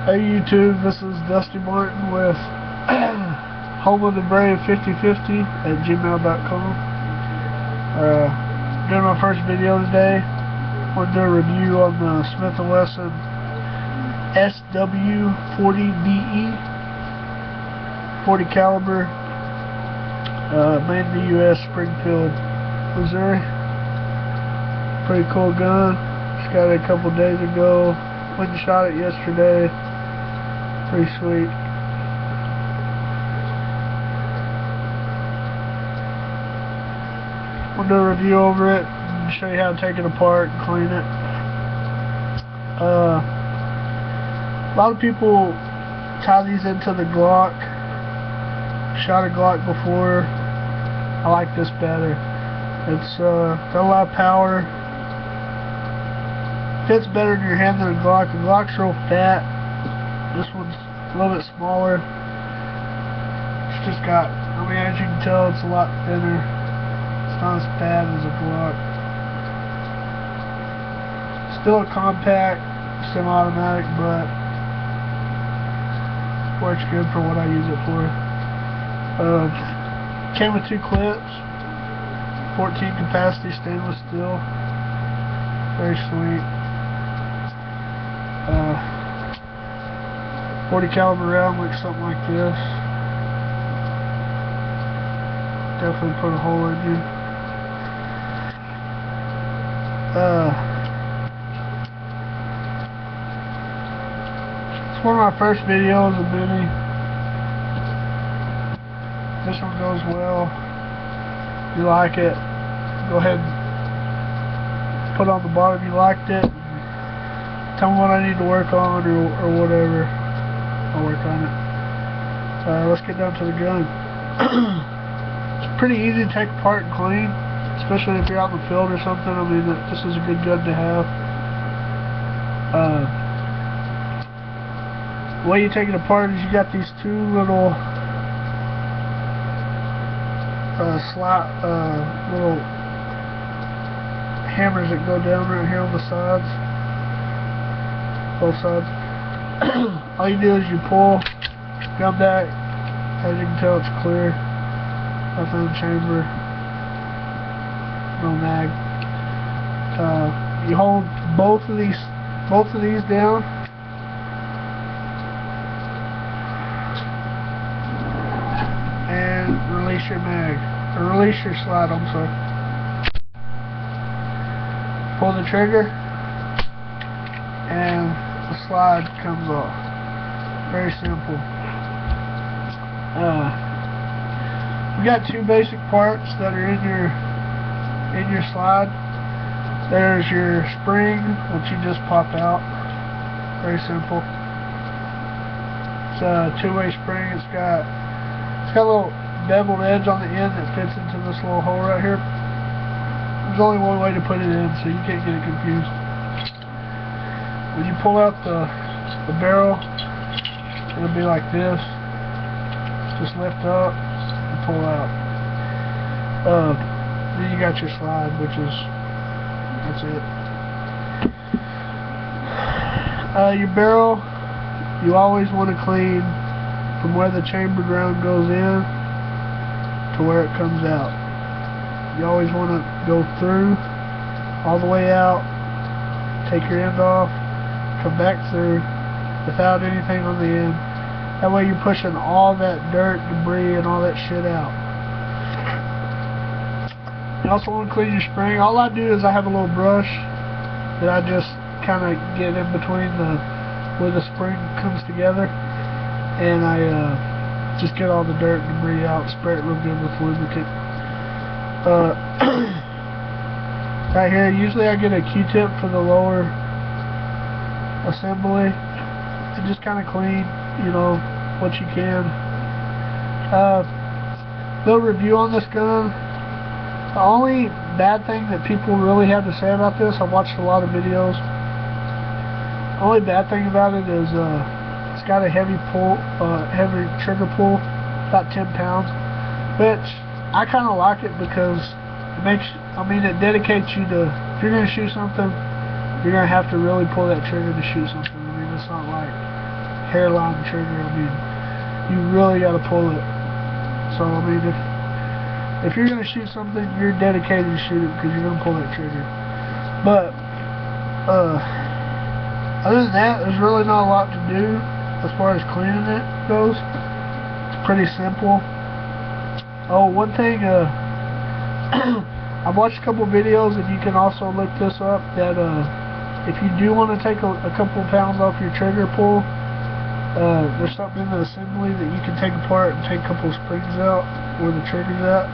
Hey YouTube, this is Dusty Martin with Home of the Brave 5050 at gmail.com. Doing my first video today. I'm going to do a review on the Smith & Wesson SW40DE 40 caliber, made in the U.S., Springfield, Missouri. Pretty cool gun. Just got it a couple days ago. Went and shot it yesterday. Pretty sweet. We'll do a review over it and show you how to take it apart and clean it. A lot of people tie these into the Glock. Shot a Glock before. I like this better. It's got a lot of power. Fits better in your hand than a Glock. The Glock's real fat. This one's a little bit smaller. It's just got, as you can tell, it's a lot thinner. It's not as fat as a Glock. Still a compact, semi-automatic, but works good for what I use it for. Came with 2 clips, 14 capacity stainless steel. Very sweet. 40 caliber round looks something like this. Definitely put a hole in you. It's one of my first videos of many. This one goes well. If you like it, go ahead and put on the bottom you liked it. Tell me what I need to work on or whatever. I'll work on it. Let's get down to the gun. It's pretty easy to take apart and clean, especially if you're out in the field or something. This is a good gun to have. The way you take it apart is you got these 2 little little hammers that go down right here on the sides, both sides. All you do is you pull, gun back. As you can tell, it's clear, nothing in the chamber, no mag. You hold both of these down, and release your mag, or release your slide. I'm sorry. Pull the trigger, and the slide comes off. Very simple. We got 2 basic parts that are in your slide. There's your spring, which you just pop out. Very simple. It's a 2-way spring. It's got a little beveled edge on the end that fits into this little hole right here. There's only one way to put it in, so you can't get it confused. When you pull out the barrel, it'll be like this. Just lift up and pull out. Then you got your slide, that's it. Your barrel, you always want to clean from where the chambered round goes in to where it comes out. You always want to go through, all the way out, take your end off, come back through without anything on the end. That way you're pushing all that dirt, debris, and all that shit out. You also want to clean your spring. All I do is I have a little brush that I just kind of get in between where the spring comes together, and I just get all the dirt and debris out, spray it real good with lubricant. Right here, usually I get a Q-tip for the lower assembly and just kind of clean, what you can. Little review on this gun. The only bad thing that people really have to say about this, I've watched a lot of videos. The only bad thing about it is it's got a heavy trigger pull, about 10 pounds, which I kind of like it because it makes, it dedicates you to, if you're going to shoot something, you're going to have to really pull that trigger to shoot something. It's not like hairline trigger. I mean, you really got to pull it. So I mean, if you're gonna shoot something, you're dedicated to shoot it because you're gonna pull that trigger. But other than that, there's really not a lot to do as far as cleaning it goes. It's pretty simple. Oh, one thing, I've watched a couple videos, and you can also look this up, that if you do want to take a couple pounds off your trigger pull, there's something in the assembly that you can take apart and take a couple springs out where the trigger's at.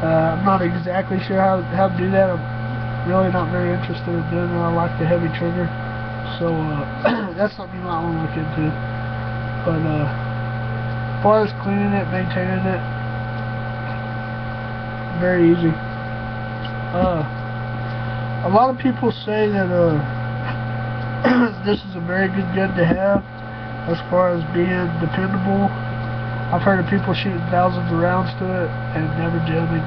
I'm not exactly sure how to do that. I'm really not very interested in doing it. I like the heavy trigger. So that's something you might want to look into. But as far as cleaning it, maintaining it, very easy. A lot of people say that this is a very good gun to have as far as being dependable. I've heard of people shooting thousands of rounds to it and never jamming,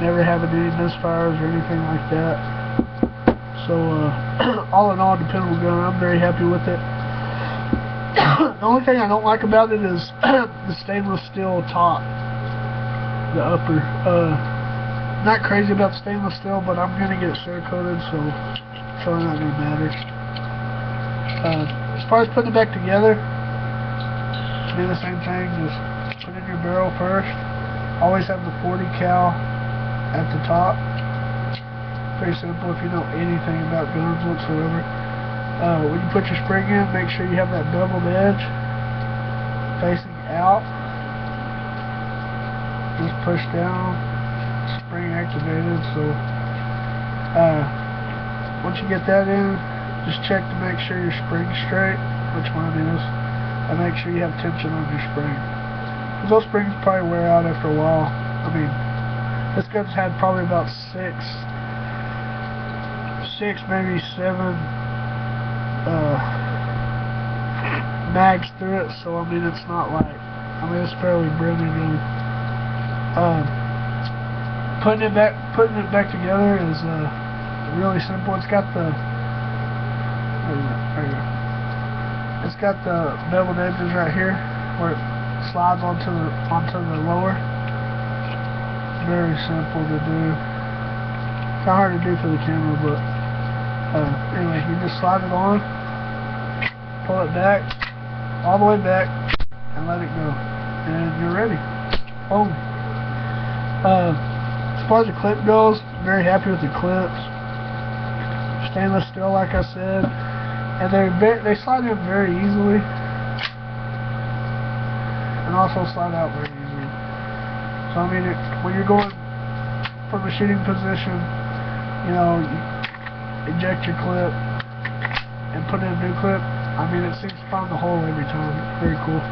never having any misfires or anything like that. So all in all, dependable gun. I'm very happy with it. The only thing I don't like about it is the stainless steel top, the upper. Not crazy about stainless steel, but I'm gonna get it Cerakoted, so it's really not gonna matter. As far as putting it back together, do the same thing. Just put in your barrel first. Always have the 40 cal at the top. Pretty simple if you know anything about guns whatsoever. When you put your spring in, make sure you have that beveled edge facing out. Just push down, spring activated. So once you get that in, just check to make sure your spring's straight, which one it is, and make sure you have tension on your spring. Because those springs probably wear out after a while. I mean, this gun's had probably about six, maybe 7 mags through it, so I mean, it's not like, I mean, it's fairly brand new gun. Putting it back together is really simple. It's got the it's got the beveled edges right here where it slides onto the lower. Very simple to do. Kind of hard to do for the camera, but anyway, you just slide it on, pull it back, all the way back, and let it go, and you're ready. Boom. As far as the clip goes, very happy with the clips. Stainless steel, like I said, and they slide in very easily, and also slide out very easily. So I mean, when you're going from a shooting position, you know, you eject your clip and put in a new clip. I mean, it seems to find the hole every time. It's very cool.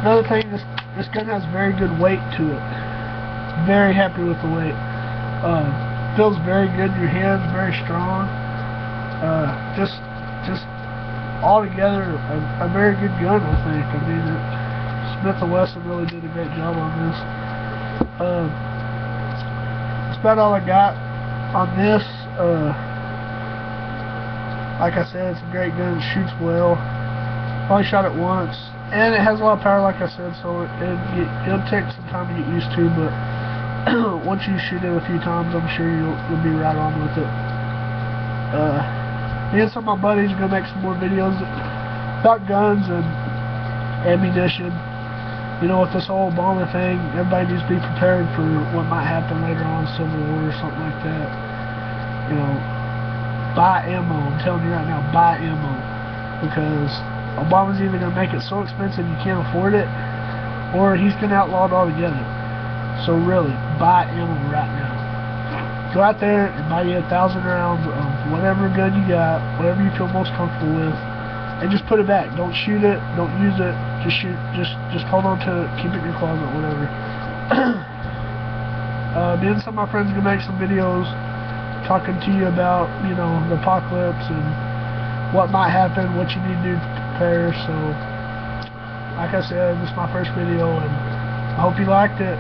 Another thing, this gun has very good weight to it. Very happy with the weight. Feels very good in your hands, very strong. Just all together a very good gun, I think. I mean, Smith & Wesson really did a great job on this. That's about all I got on this. Like I said, it's a great gun. It shoots well. Only shot it once, and it has a lot of power, like I said, so it'll take some time to get used to, but once you shoot it a few times, I'm sure you'll be right on with it. Me and some of my buddies are going to make some more videos about guns and ammunition. You know, with this whole Obama thing, everybody needs to be prepared for what might happen later on, Civil War or something like that. You know, buy ammo. I'm telling you right now, buy ammo. Because Obama's either going to make it so expensive you can't afford it, or he's going to outlaw it altogether. So really, buy ammo right now. Go out there and buy you 1,000 rounds of whatever gun you got, whatever you feel most comfortable with, and just put it back. Don't shoot it, don't use it, just shoot, just hold on to it, keep it in your closet, whatever. Me and some of my friends are going to make some videos talking to you about, you know, the apocalypse and what might happen, what you need to do to prepare. So, like I said, this is my first video, and I hope you liked it.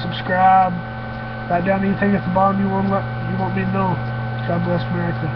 Subscribe. Write down anything at the bottom you want me to know. God bless America.